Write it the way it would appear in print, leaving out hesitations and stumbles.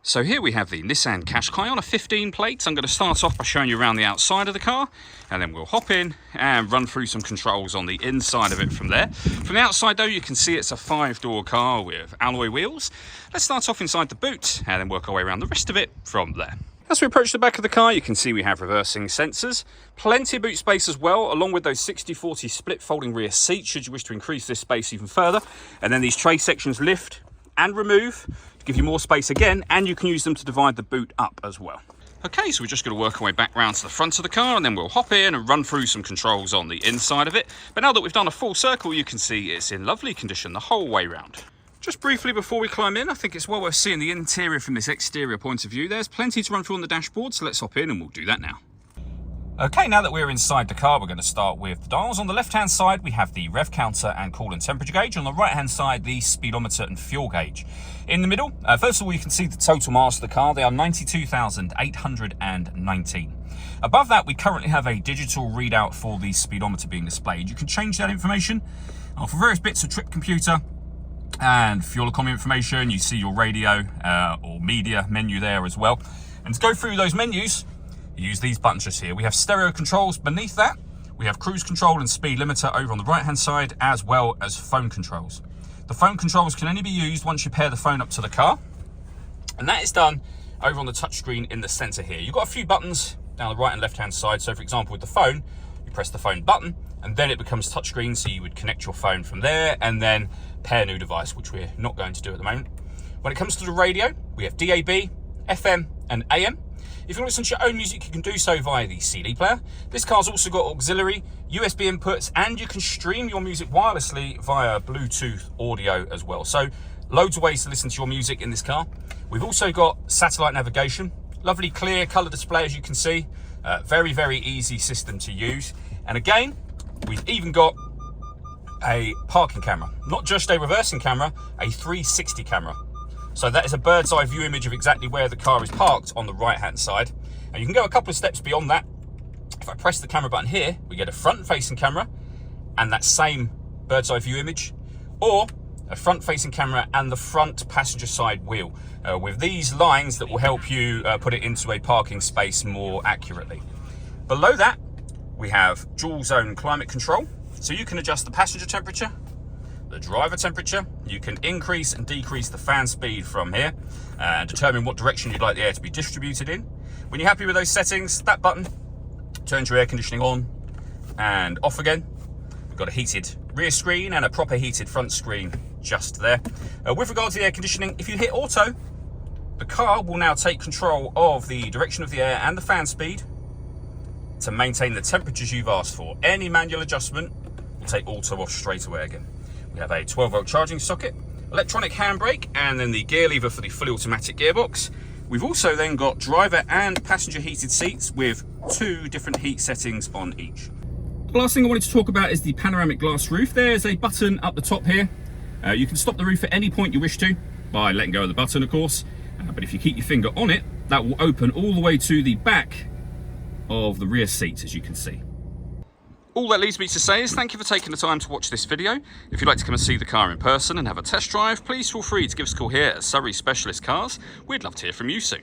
So here we have the Nissan Qashqai on a 15 plate. I'm going to start off by showing you around the outside of the car, and then we'll hop in and run through some controls on the inside of it from there. From the outside though, you can see it's a 5-door car with alloy wheels. Let's start off inside the boot and then work our way around the rest of it from there. As we approach the back of the car, you can see we have reversing sensors, plenty of boot space as well, along with those 60-40 split folding rear seats should you wish to increase this space even further. And then these tray sections lift and remove to give you more space again, and you can use them to divide the boot up as well. Okay, so we're just going to work our way back round to the front of the car, and then we'll hop in and run through some controls on the inside of it. But now that we've done a full circle, you can see it's in lovely condition the whole way round. Just briefly before we climb in, I think it's well worth seeing the interior from this exterior point of view. There's plenty to run through on the dashboard, so let's hop in and we'll do that now. Okay, now that we're inside the car, we're going to start with the dials. On the left-hand side, we have the rev counter and coolant temperature gauge. On the right-hand side, the speedometer and fuel gauge. In the middle, first of all, you can see the total miles of the car. They are 92,819. Above that, we currently have a digital readout for the speedometer being displayed. You can change that information for various bits of trip computer and fuel economy information. You see your radio or media menu there as well. And to go through those menus, use these buttons just here. We have stereo controls beneath that. We have cruise control and speed limiter over on the right hand side, as well as phone controls. The phone controls can only be used once you pair the phone up to the car, and that is done over on the touchscreen in the center here. You've got a few buttons down the right and left hand side. So for example, with the phone, you press the phone button and then it becomes touchscreen, so you would connect your phone from there and then pair a new device, which we're not going to do at the moment. When it comes to the radio, we have DAB, FM and AM. If you want to listen to your own music, you can do so via the CD player. This car's also got auxiliary, USB inputs, and you can stream your music wirelessly via Bluetooth audio as well. So loads of ways to listen to your music in this car. We've also got satellite navigation, lovely clear color display as you can see. Very, very easy system to use. And again, we've even got a parking camera, not just a reversing camera, a 360 camera. So that is a bird's eye view image of exactly where the car is parked on the right hand side. And you can go a couple of steps beyond that. If I press the camera button here, we get a front facing camera and that same bird's eye view image, or a front facing camera and the front passenger side wheel with these lines that will help you put it into a parking space more accurately. Below that, we have dual zone climate control. So you can adjust the passenger temperature, the driver temperature. You can increase and decrease the fan speed from here and determine what direction you'd like the air to be distributed in. When you're happy with those settings, that button turns your air conditioning on and off again. We've got a heated rear screen and a proper heated front screen just there. With regard to the air conditioning, if you hit auto, the car will now take control of the direction of the air and the fan speed to maintain the temperatures you've asked for. Any manual adjustment will take auto off straight away again. We have a 12-volt charging socket, electronic handbrake, and then the gear lever for the fully automatic gearbox. We've also then got driver and passenger heated seats with 2 different heat settings on each. The last thing I wanted to talk about is the panoramic glass roof. There's a button up the top here. You can stop the roof at any point you wish to by letting go of the button, of course. But if you keep your finger on it, that will open all the way to the back of the rear seat, as you can see. All that leaves me to say is thank you for taking the time to watch this video. If you'd like to come and see the car in person and have a test drive, please feel free to give us a call here at Surrey Specialist Cars. We'd love to hear from you soon.